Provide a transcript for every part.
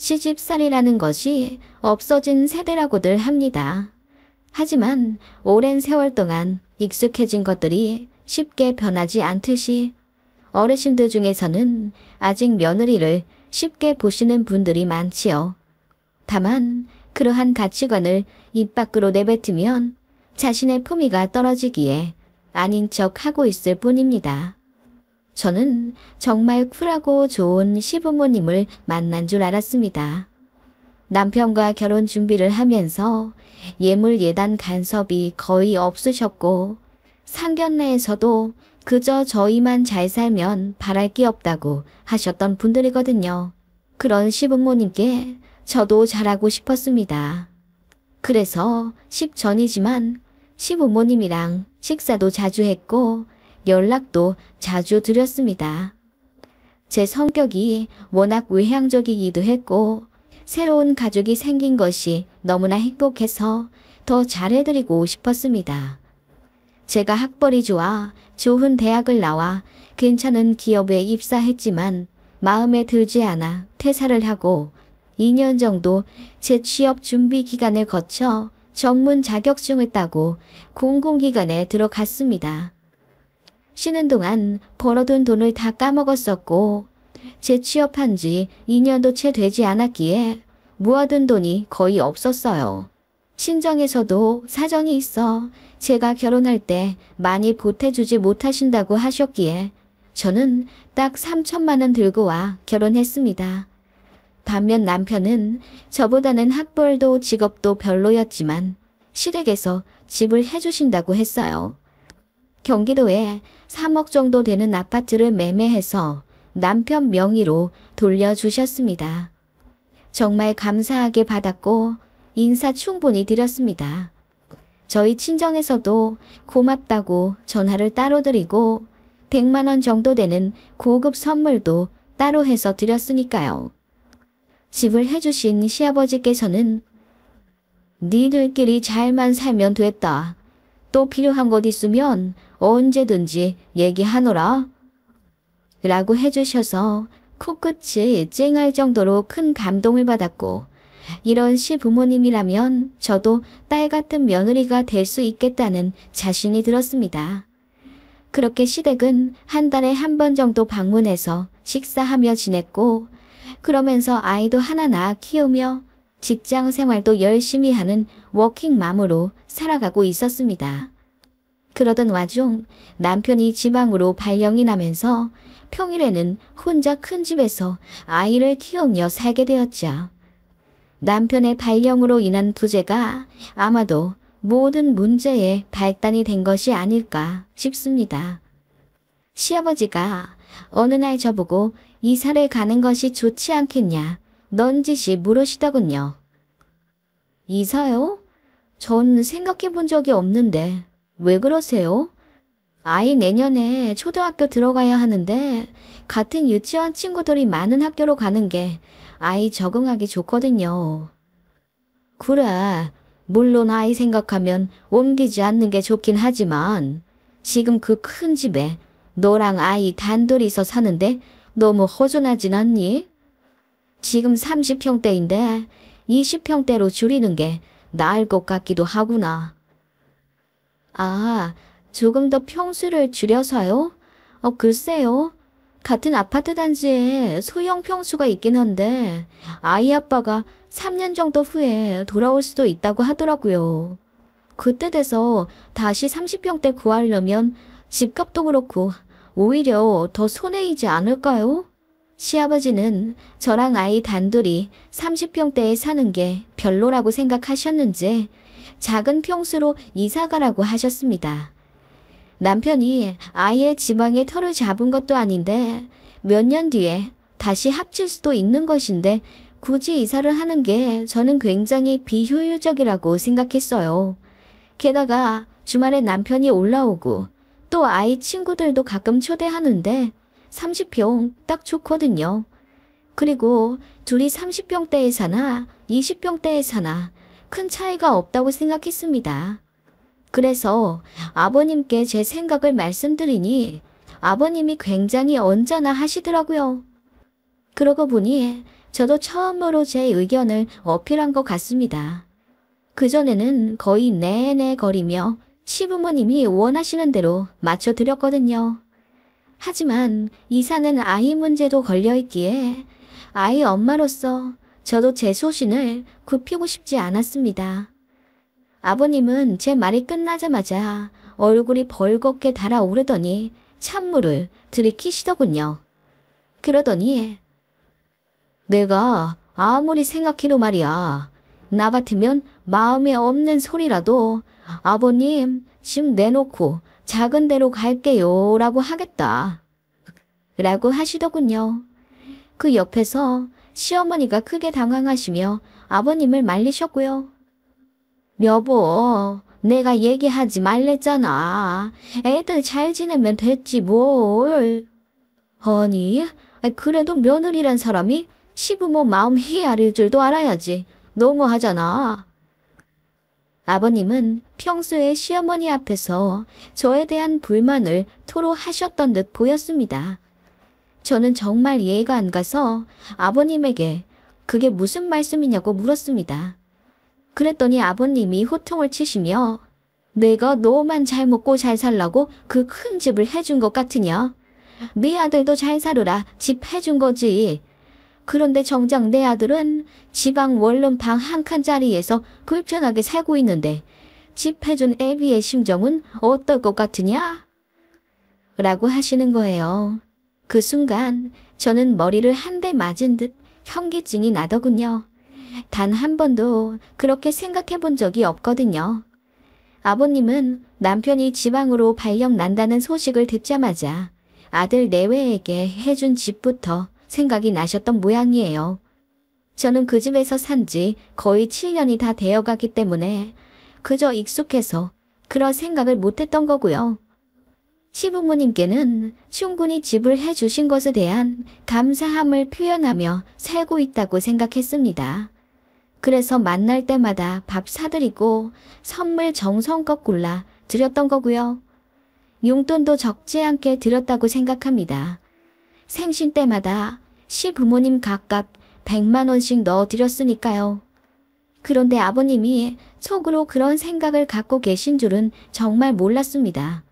시집살이라는 것이 없어진 세대라고들 합니다. 하지만 오랜 세월 동안 익숙해진 것들이 쉽게 변하지 않듯이 어르신들 중에서는 아직 며느리를 쉽게 보시는 분들이 많지요. 다만 그러한 가치관을 입 밖으로 내뱉으면 자신의 품위가 떨어지기에 아닌 척 하고 있을 뿐입니다. 저는 정말 쿨하고 좋은 시부모님을 만난 줄 알았습니다. 남편과 결혼 준비를 하면서 예물 예단 간섭이 거의 없으셨고 상견례에서도 그저 저희만 잘 살면 바랄 게 없다고 하셨던 분들이거든요. 그런 시부모님께 저도 잘하고 싶었습니다. 그래서 10전이지만 시부모님이랑 식사도 자주 했고 연락도 자주 드렸습니다. 제 성격이 워낙 외향적이기도 했고 새로운 가족이 생긴 것이 너무나 행복해서 더 잘해드리고 싶었습니다. 제가 학벌이 좋아 좋은 대학을 나와 괜찮은 기업에 입사했지만 마음에 들지 않아 퇴사를 하고 2년 정도 제 취업 준비 기간을 거쳐 전문 자격증을 따고 공공기관에 들어갔습니다. 쉬는 동안 벌어둔 돈을 다 까먹었었고 재취업한 지 2년도 채 되지 않았기에 모아둔 돈이 거의 없었어요. 친정에서도 사정이 있어 제가 결혼할 때 많이 보태주지 못하신다고 하셨기에 저는 딱 3천만 원 들고 와 결혼했습니다. 반면 남편은 저보다는 학벌도 직업도 별로였지만 시댁에서 집을 해주신다고 했어요. 경기도에 3억 정도 되는 아파트를 매매해서 남편 명의로 돌려주셨습니다. 정말 감사하게 받았고 인사 충분히 드렸습니다. 저희 친정에서도 고맙다고 전화를 따로 드리고 100만 원 정도 되는 고급 선물도 따로 해서 드렸으니까요. 집을 해주신 시아버지께서는 니들끼리 잘만 살면 됐다. 또 필요한 것 있으면 언제든지 얘기하노라. 라고 해주셔서 코끝이 찡할 정도로 큰 감동을 받았고 이런 시부모님이라면 저도 딸 같은 며느리가 될 수 있겠다는 자신이 들었습니다. 그렇게 시댁은 한 달에 한 번 정도 방문해서 식사하며 지냈고 그러면서 아이도 하나 낳아 키우며 직장 생활도 열심히 하는 워킹맘으로 살아가고 있었습니다. 그러던 와중 남편이 지방으로 발령이 나면서 평일에는 혼자 큰 집에서 아이를 키우며 살게 되었죠. 남편의 발령으로 인한 부재가 아마도 모든 문제의 발단이 된 것이 아닐까 싶습니다. 시아버지가 어느 날 저보고 이사를 가는 것이 좋지 않겠냐 넌지시 물으시더군요. 이사요? 전 생각해 본 적이 없는데 왜 그러세요? 아이 내년에 초등학교 들어가야 하는데 같은 유치원 친구들이 많은 학교로 가는 게 아이 적응하기 좋거든요. 그래, 물론 아이 생각하면 옮기지 않는 게 좋긴 하지만 지금 그 큰 집에 너랑 아이 단둘이서 사는데 너무 허전하진 않니? 지금 30평대인데 20평대로 줄이는 게 나을 것 같기도 하구나. 아, 조금 더 평수를 줄여서요? 글쎄요. 같은 아파트 단지에 소형 평수가 있긴 한데 아이 아빠가 3년 정도 후에 돌아올 수도 있다고 하더라고요. 그때 돼서 다시 30평대 구하려면 집값도 그렇고 오히려 더 손해이지 않을까요? 시아버지는 저랑 아이 단둘이 30평대에 사는 게 별로라고 생각하셨는지 작은 평수로 이사가라고 하셨습니다. 남편이 아예 지방에 터를 잡은 것도 아닌데 몇 년 뒤에 다시 합칠 수도 있는 것인데 굳이 이사를 하는 게 저는 굉장히 비효율적이라고 생각했어요. 게다가 주말에 남편이 올라오고 또 아이 친구들도 가끔 초대하는데 30평 딱 좋거든요. 그리고 둘이 30평대에 사나 20평대에 사나 큰 차이가 없다고 생각했습니다. 그래서 아버님께 제 생각을 말씀드리니 아버님이 굉장히 언짢아 하시더라고요. 그러고 보니 저도 처음으로 제 의견을 어필한 것 같습니다. 그전에는 거의 내내 거리며 시부모님이 원하시는 대로 맞춰드렸거든요. 하지만 이사는 아이 문제도 걸려있기에 아이 엄마로서 저도 제 소신을 굽히고 싶지 않았습니다. 아버님은 제 말이 끝나자마자 얼굴이 벌겋게 달아오르더니 찬물을 들이키시더군요. 그러더니 내가 아무리 생각해도 말이야. 나 같으면 마음에 없는 소리라도 아버님 집 내놓고 작은 데로 갈게요 라고 하겠다. 라고 하시더군요. 그 옆에서 시어머니가 크게 당황하시며 아버님을 말리셨고요. 여보, 내가 얘기하지 말랬잖아. 애들 잘 지내면 됐지 뭘. 아니, 그래도 며느리란 사람이 시부모 마음 헤아릴 줄도 알아야지. 너무하잖아. 아버님은 평소에 시어머니 앞에서 저에 대한 불만을 토로하셨던 듯 보였습니다. 저는 정말 이해가 안 가서 아버님에게 그게 무슨 말씀이냐고 물었습니다. 그랬더니 아버님이 호통을 치시며 내가 너만 잘 먹고 잘 살라고 그 큰 집을 해준 것 같으냐? 네 아들도 잘 살으라 집 해준 거지. 그런데 정작 내 아들은 지방 원룸 방 한 칸짜리에서 불편하게 살고 있는데 집 해준 애비의 심정은 어떨 것 같으냐? 라고 하시는 거예요. 그 순간 저는 머리를 한 대 맞은 듯 현기증이 나더군요. 단 한 번도 그렇게 생각해 본 적이 없거든요. 아버님은 남편이 지방으로 발령 난다는 소식을 듣자마자 아들 내외에게 해준 집부터 생각이 나셨던 모양이에요. 저는 그 집에서 산 지 거의 7년이 다 되어가기 때문에 그저 익숙해서 그런 생각을 못했던 거고요. 시부모님께는 충분히 집을 해주신 것에 대한 감사함을 표현하며 살고 있다고 생각했습니다. 그래서 만날 때마다 밥 사드리고 선물 정성껏 골라 드렸던 거고요. 용돈도 적지 않게 드렸다고 생각합니다. 생신 때마다 시부모님 각각 100만 원씩 넣어드렸으니까요. 그런데 아버님이 속으로 그런 생각을 갖고 계신 줄은 정말 몰랐습니다.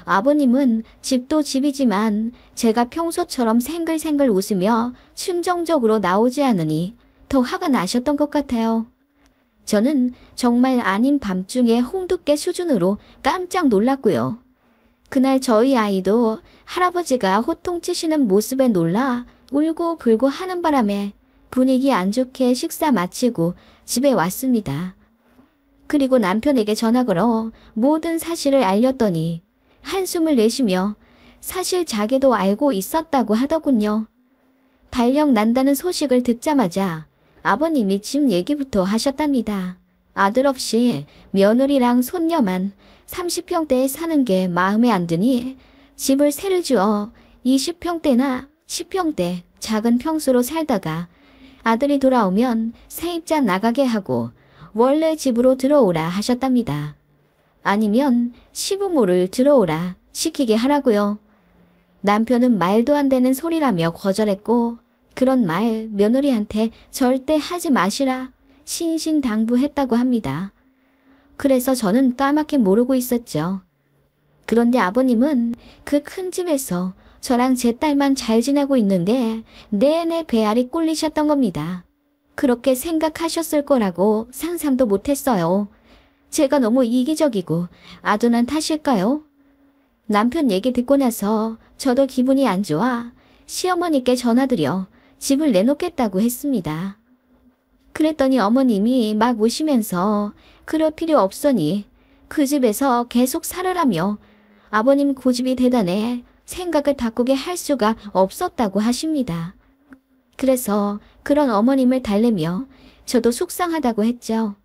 아버님은 집도 집이지만 제가 평소처럼 생글생글 웃으며 충정적으로 나오지 않으니 더 화가 나셨던 것 같아요. 저는 정말 아닌 밤중에 홍두깨 수준으로 깜짝 놀랐고요. 그날 저희 아이도 할아버지가 호통치시는 모습에 놀라 울고 불고 하는 바람에 분위기 안 좋게 식사 마치고 집에 왔습니다. 그리고 남편에게 전화 걸어 모든 사실을 알렸더니 한숨을 내쉬며 사실 자기도 알고 있었다고 하더군요. 발령 난다는 소식을 듣자마자 아버님이 집 얘기부터 하셨답니다. 아들 없이 며느리랑 손녀만 30평대에 사는 게 마음에 안 드니 집을 새를 주어 20평대나 10평대 작은 평수로 살다가 아들이 돌아오면 세입자 나가게 하고 원래 집으로 들어오라 하셨답니다. 아니면 시부모를 들어오라 시키게 하라고요. 남편은 말도 안 되는 소리라며 거절했고 그런 말 며느리한테 절대 하지 마시라 신신당부했다고 합니다. 그래서 저는 까맣게 모르고 있었죠. 그런데 아버님은 그 큰 집에서 저랑 제 딸만 잘 지내고 있는데 내내 배알이 꼴리셨던 겁니다. 그렇게 생각하셨을 거라고 상상도 못했어요. 제가 너무 이기적이고 아둔한 탓일까요? 남편 얘기 듣고 나서 저도 기분이 안 좋아 시어머니께 전화드려 집을 내놓겠다고 했습니다. 그랬더니 어머님이 막 우시면서 그럴 필요 없으니 그 집에서 계속 살으라며 아버님 고집이 대단해 생각을 바꾸게 할 수가 없었다고 하십니다. 그래서 그런 어머님을 달래며 저도 속상하다고 했죠.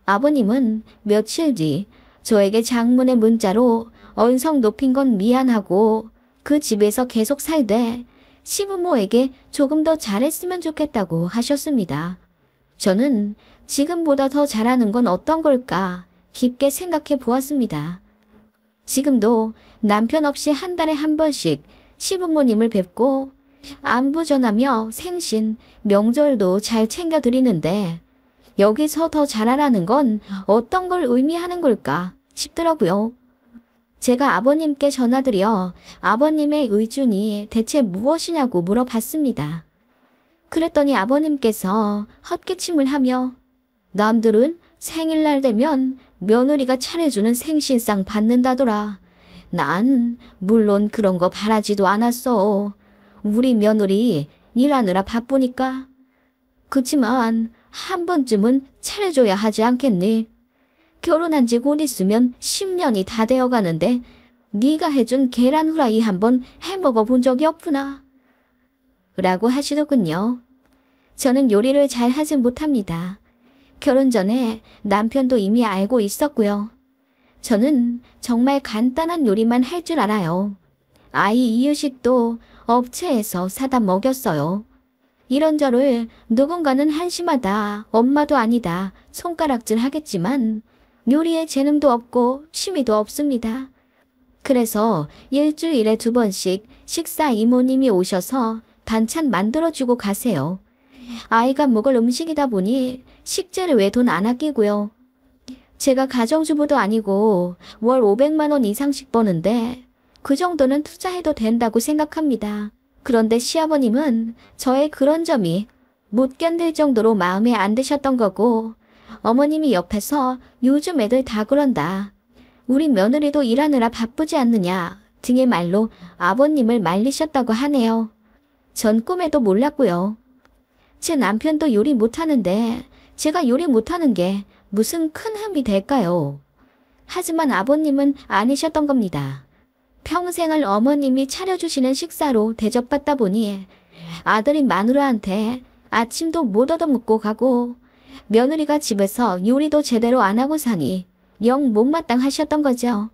아버님은 며칠 뒤 저에게 장문의 문자로 언성 높인 건 미안하고 그 집에서 계속 살되 시부모에게 조금 더 잘했으면 좋겠다고 하셨습니다. 저는 지금보다 더 잘하는 건 어떤 걸까 깊게 생각해 보았습니다. 지금도 남편 없이 한 달에 한 번씩 시부모님을 뵙고 안부 전하며 생신, 명절도 잘 챙겨드리는데 여기서 더 잘하라는 건 어떤 걸 의미하는 걸까 싶더라고요. 제가 아버님께 전화드려 아버님의 의중이 대체 무엇이냐고 물어봤습니다. 그랬더니 아버님께서 헛기침을 하며 남들은 생일날 되면 며느리가 차려주는 생신상 받는다더라. 난 물론 그런 거 바라지도 않았어. 우리 며느리 일하느라 바쁘니까. 그치만 한 번쯤은 차려줘야 하지 않겠니? 결혼한 지 곧 있으면 10년이 다 되어가는데 네가 해준 계란 후라이 한번 해먹어 본 적이 없구나. 라고 하시더군요. 저는 요리를 잘 하지 못합니다. 결혼 전에 남편도 이미 알고 있었고요. 저는 정말 간단한 요리만 할 줄 알아요. 아이 이유식도 업체에서 사다 먹였어요. 이런 저를 누군가는 한심하다, 엄마도 아니다, 손가락질 하겠지만 요리에 재능도 없고 취미도 없습니다. 그래서 일주일에 2번씩 식사 이모님이 오셔서 반찬 만들어주고 가세요. 아이가 먹을 음식이다 보니 식재를 왜 돈 안 아끼고요. 제가 가정주부도 아니고 월 500만 원 이상씩 버는데 그 정도는 투자해도 된다고 생각합니다. 그런데 시아버님은 저의 그런 점이 못 견딜 정도로 마음에 안 드셨던 거고 어머님이 옆에서 요즘 애들 다 그런다. 우리 며느리도 일하느라 바쁘지 않느냐 등의 말로 아버님을 말리셨다고 하네요. 전 꿈에도 몰랐고요. 제 남편도 요리 못하는데 제가 요리 못하는 게 무슨 큰 흠이 될까요? 하지만 아버님은 아니셨던 겁니다. 평생을 어머님이 차려주시는 식사로 대접받다 보니 아들인 마누라한테 아침도 못 얻어먹고 가고 며느리가 집에서 요리도 제대로 안 하고 사니 영 못마땅하셨던 거죠.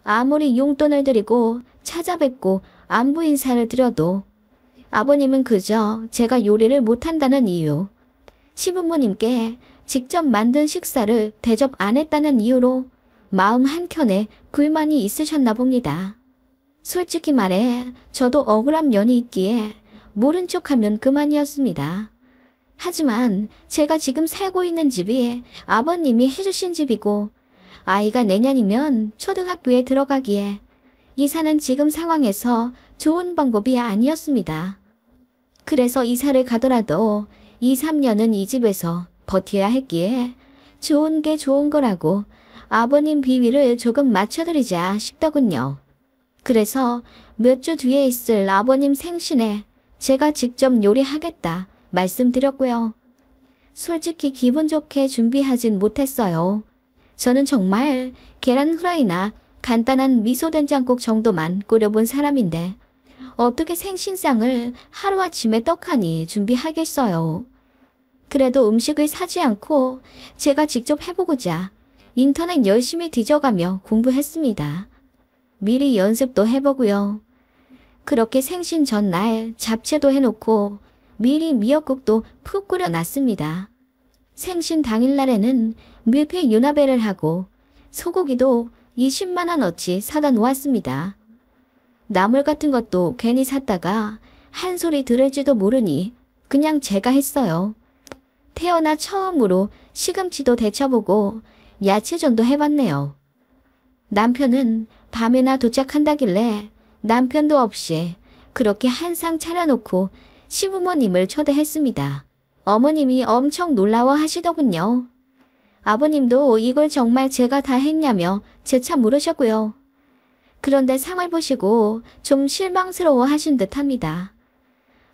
아무리 용돈을 드리고 찾아뵙고 안부 인사를 드려도 아버님은 그저 제가 요리를 못한다는 이유, 시부모님께 직접 만든 식사를 대접 안 했다는 이유로 마음 한켠에 불만이 있으셨나 봅니다. 솔직히 말해 저도 억울한 면이 있기에 모른 척하면 그만이었습니다. 하지만 제가 지금 살고 있는 집이 아버님이 해주신 집이고 아이가 내년이면 초등학교에 들어가기에 이사는 지금 상황에서 좋은 방법이 아니었습니다. 그래서 이사를 가더라도 2, 3년은 이 집에서 버텨야 했기에 좋은 게 좋은 거라고 아버님 비위를 조금 맞춰드리자 싶더군요. 그래서 몇 주 뒤에 있을 아버님 생신에 제가 직접 요리하겠다 말씀드렸고요. 솔직히 기분 좋게 준비하진 못했어요. 저는 정말 계란 후라이나 간단한 미소된장국 정도만 끓여본 사람인데 어떻게 생신상을 하루아침에 떡하니 준비하겠어요. 그래도 음식을 사지 않고 제가 직접 해보고자 인터넷 열심히 뒤져가며 공부했습니다. 미리 연습도 해보고요. 그렇게 생신 전날 잡채도 해놓고 미리 미역국도 푹 끓여놨습니다. 생신 당일날에는 밀폐 유나베를 하고 소고기도 20만 원어치 사다 놓았습니다. 나물 같은 것도 괜히 샀다가 한 소리 들을지도 모르니 그냥 제가 했어요. 태어나 처음으로 시금치도 데쳐보고 야채전도 해봤네요. 남편은 밤에나 도착한다길래 남편도 없이 그렇게 한 상 차려놓고 시부모님을 초대했습니다. 어머님이 엄청 놀라워 하시더군요. 아버님도 이걸 정말 제가 다 했냐며 재차 물으셨고요. 그런데 상을 보시고 좀 실망스러워 하신 듯 합니다.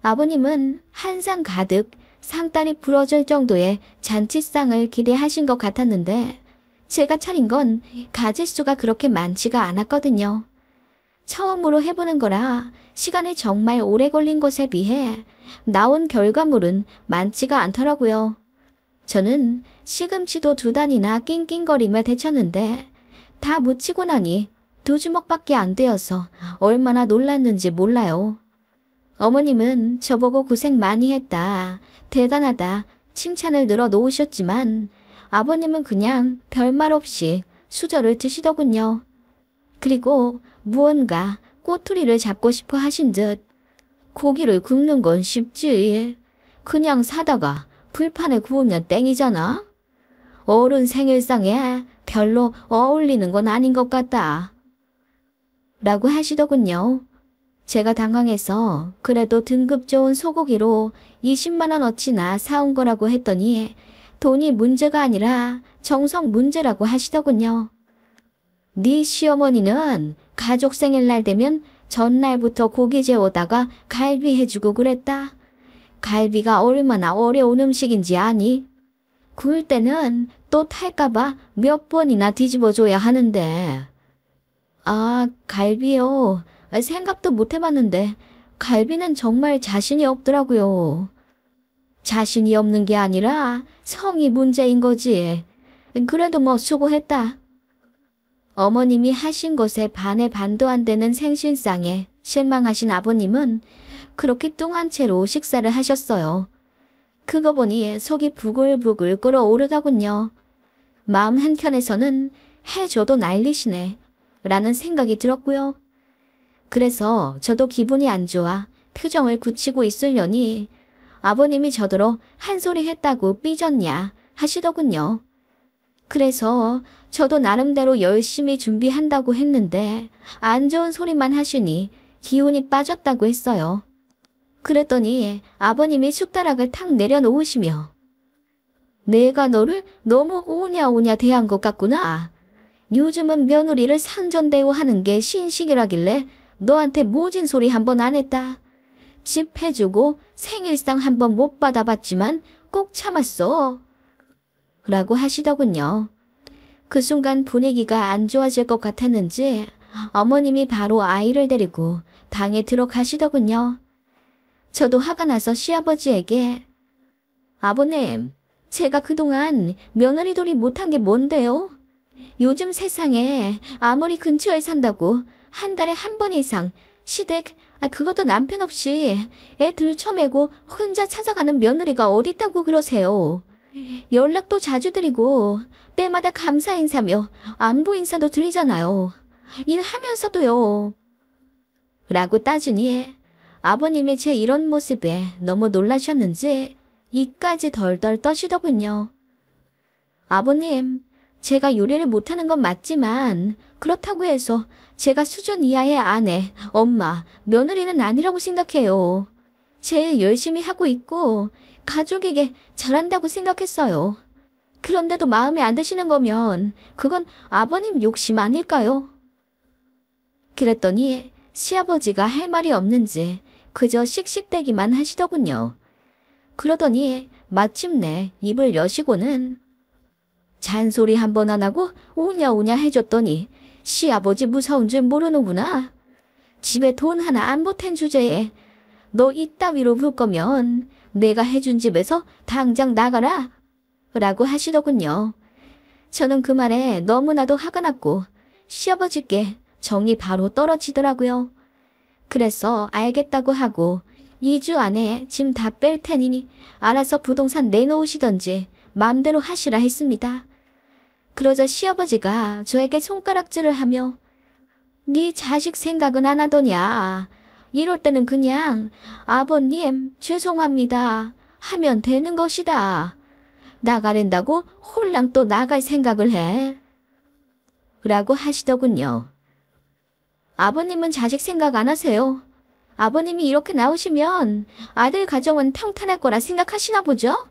아버님은 한 상 가득 상다리 부러질 정도의 잔치상을 기대하신 것 같았는데 제가 차린 건 가짓수가 그렇게 많지가 않았거든요. 처음으로 해보는 거라 시간이 정말 오래 걸린 것에 비해 나온 결과물은 많지가 않더라고요. 저는 시금치도 2단이나 낑낑거리며 데쳤는데 다 무치고 나니 2주먹밖에 안 되어서 얼마나 놀랐는지 몰라요. 어머님은 저보고 고생 많이 했다, 대단하다 칭찬을 늘어 놓으셨지만 아버님은 그냥 별말 없이 수저를 드시더군요. 그리고 무언가 꼬투리를 잡고 싶어 하신 듯 고기를 굽는 건 쉽지. 그냥 사다가 불판에 구우면 땡이잖아. 어른 생일상에 별로 어울리는 건 아닌 것 같다. 라고 하시더군요. 제가 당황해서 그래도 등급 좋은 소고기로 20만 원어치나 사온 거라고 했더니 돈이 문제가 아니라 정성 문제라고 하시더군요. 네 시어머니는 가족 생일날 되면 전날부터 고기 재워다가 갈비 해주고 그랬다. 갈비가 얼마나 어려운 음식인지 아니? 구울 때는 또 탈까봐 몇 번이나 뒤집어줘야 하는데. 아, 갈비요. 생각도 못 해봤는데 갈비는 정말 자신이 없더라고요. 자신이 없는 게 아니라 성이 문제인 거지. 그래도 뭐 수고했다. 어머님이 하신 것에 반의 반도 안 되는 생신상에 실망하신 아버님은 그렇게 뚱한 채로 식사를 하셨어요. 그거 보니 속이 부글부글 끓어오르더군요. 마음 한켠에서는 해줘도 난리시네 라는 생각이 들었고요. 그래서 저도 기분이 안 좋아 표정을 굳히고 있으려니 아버님이 저더러 한 소리 했다고 삐졌냐 하시더군요. 그래서 저도 나름대로 열심히 준비한다고 했는데 안 좋은 소리만 하시니 기운이 빠졌다고 했어요. 그랬더니 아버님이 숟가락을 탁 내려놓으시며 내가 너를 너무 오냐오냐 대한 것 같구나. 요즘은 며느리를 상전대우하는 게 신식이라길래 너한테 모진 소리 한 번 안 했다. 집 해주고 생일상 한 번 못 받아봤지만 꼭 참았어. 라고 하시더군요. 그 순간 분위기가 안 좋아질 것 같았는지 어머님이 바로 아이를 데리고 방에 들어가시더군요. 저도 화가 나서 시아버지에게 아버님, 제가 그동안 며느리돌이 못한 게 뭔데요? 요즘 세상에 아무리 근처에 산다고 한 달에 한 번 이상 시댁, 그것도 남편 없이 애 들쳐매고 혼자 찾아가는 며느리가 어딨다고 그러세요. 연락도 자주 드리고 때마다 감사 인사며 안부 인사도 드리잖아요. 일하면서도요. 라고 따지니 아버님이 제 이런 모습에 너무 놀라셨는지 이까지 덜덜 떠시더군요. 아버님, 제가 요리를 못하는 건 맞지만 그렇다고 해서 제가 수준 이하의 아내, 엄마, 며느리는 아니라고 생각해요. 제일 열심히 하고 있고 가족에게 잘한다고 생각했어요. 그런데도 마음에 안 드시는 거면 그건 아버님 욕심 아닐까요? 그랬더니 시아버지가 할 말이 없는지 그저 씩씩대기만 하시더군요. 그러더니 마침내 입을 여시고는 잔소리 한 번 안 하고 오냐오냐 해줬더니 시아버지 무서운 줄 모르는구나. 집에 돈 하나 안 보탠 주제에 너 이따위로 볼 거면 내가 해준 집에서 당장 나가라 라고 하시더군요. 저는 그 말에 너무나도 화가 났고 시아버지께 정이 바로 떨어지더라고요. 그래서 알겠다고 하고 2주 안에 짐 다 뺄 테니 알아서 부동산 내놓으시던지 마음대로 하시라 했습니다. 그러자 시아버지가 저에게 손가락질을 하며 네 자식 생각은 안 하더냐. 이럴 때는 그냥 아버님 죄송합니다 하면 되는 것이다. 나가랜다고 홀랑 또 나갈 생각을 해. 라고 하시더군요. 아버님은 자식 생각 안 하세요. 아버님이 이렇게 나오시면 아들 가정은 평탄할 거라 생각하시나 보죠?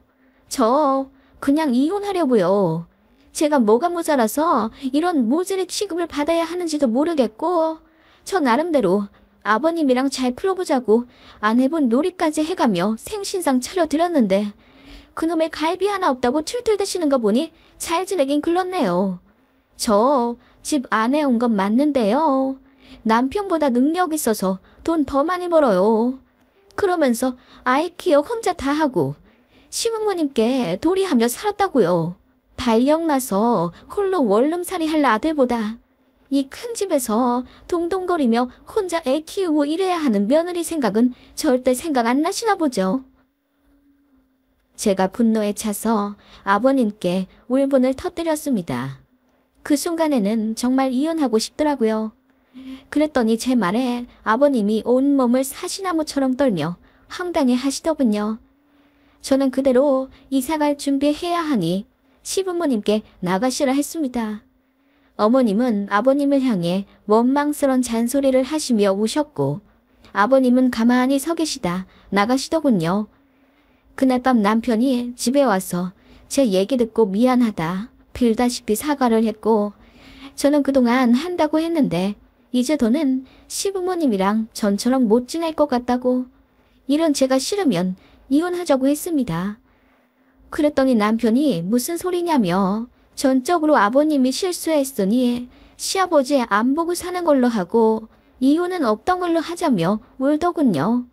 저 그냥 이혼하려고요. 제가 뭐가 모자라서 이런 모질의 취급을 받아야 하는지도 모르겠고 저 나름대로 아버님이랑 잘 풀어보자고 안 해본 놀이까지 해가며 생신상 차려드렸는데 그놈의 갈비 하나 없다고 툴툴대시는 거 보니 잘 지내긴 글렀네요. 저 집 안 해온 건 맞는데요. 남편보다 능력 있어서 돈 더 많이 벌어요. 그러면서 아이 키워 혼자 다 하고 시부모님께 도리하며 살았다고요. 발령나서 홀로 원룸살이 할 아들보다 이 큰 집에서 동동거리며 혼자 애 키우고 이래야 하는 며느리 생각은 절대 생각 안 나시나 보죠. 제가 분노에 차서 아버님께 울분을 터뜨렸습니다. 그 순간에는 정말 이혼하고 싶더라고요. 그랬더니 제 말에 아버님이 온몸을 사시나무처럼 떨며 황당해 하시더군요. 저는 그대로 이사갈 준비해야 하니 시부모님께 나가시라 했습니다. 어머님은 아버님을 향해 원망스런 잔소리를 하시며 우셨고 아버님은 가만히 서 계시다 나가시더군요. 그날 밤 남편이 집에 와서 제 얘기 듣고 미안하다 빌다시피 사과를 했고 저는 그동안 한다고 했는데 이제 더는 시부모님이랑 전처럼 못 지낼 것 같다고 이런 제가 싫으면 이혼하자고 했습니다. 그랬더니 남편이 무슨 소리냐며 전적으로 아버님이 실수했으니 시아버지 안 보고 사는 걸로 하고 이혼은 없던 걸로 하자며 울더군요.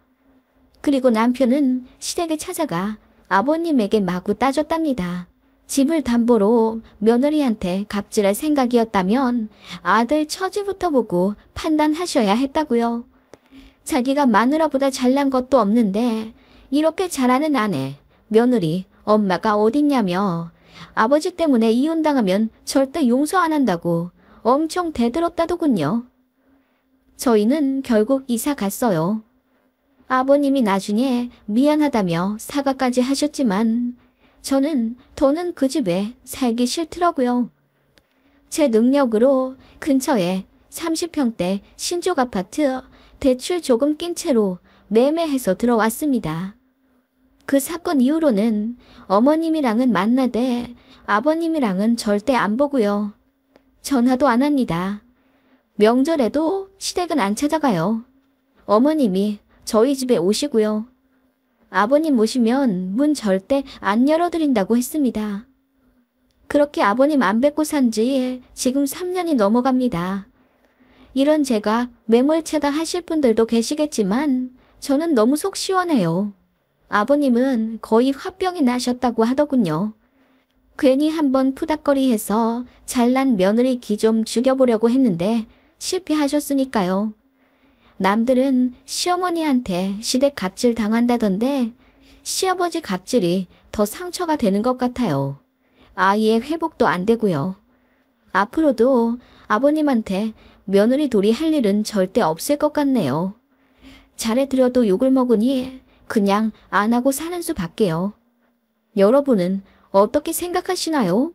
그리고 남편은 시댁에 찾아가 아버님에게 마구 따졌답니다. 집을 담보로 며느리한테 갑질할 생각이었다면 아들 처지부터 보고 판단하셔야 했다고요. 자기가 마누라보다 잘난 것도 없는데 이렇게 잘하는 아내, 며느리, 엄마가 어딨냐며 아버지 때문에 이혼당하면 절대 용서 안 한다고 엄청 대들었다더군요. 저희는 결국 이사 갔어요. 아버님이 나중에 미안하다며 사과까지 하셨지만 저는 더는 그 집에 살기 싫더라고요. 제 능력으로 근처에 30평대 신축 아파트 대출 조금 낀 채로 매매해서 들어왔습니다. 그 사건 이후로는 어머님이랑은 만나되 아버님이랑은 절대 안 보고요. 전화도 안 합니다. 명절에도 시댁은 안 찾아가요. 어머님이 저희 집에 오시고요. 아버님 모시면 문 절대 안 열어드린다고 했습니다. 그렇게 아버님 안 뵙고 산 지 지금 3년이 넘어갑니다. 이런 제가 매몰차다 하실 분들도 계시겠지만 저는 너무 속 시원해요. 아버님은 거의 화병이 나셨다고 하더군요. 괜히 한번 푸닥거리해서 잘난 며느리 기 좀 죽여보려고 했는데 실패하셨으니까요. 남들은 시어머니한테 시댁 갑질 당한다던데 시아버지 갑질이 더 상처가 되는 것 같아요. 아이의 회복도 안 되고요. 앞으로도 아버님한테 며느리 둘이 할 일은 절대 없을 것 같네요. 잘해드려도 욕을 먹으니 그냥 안 하고 사는 수밖에요. 여러분은 어떻게 생각하시나요?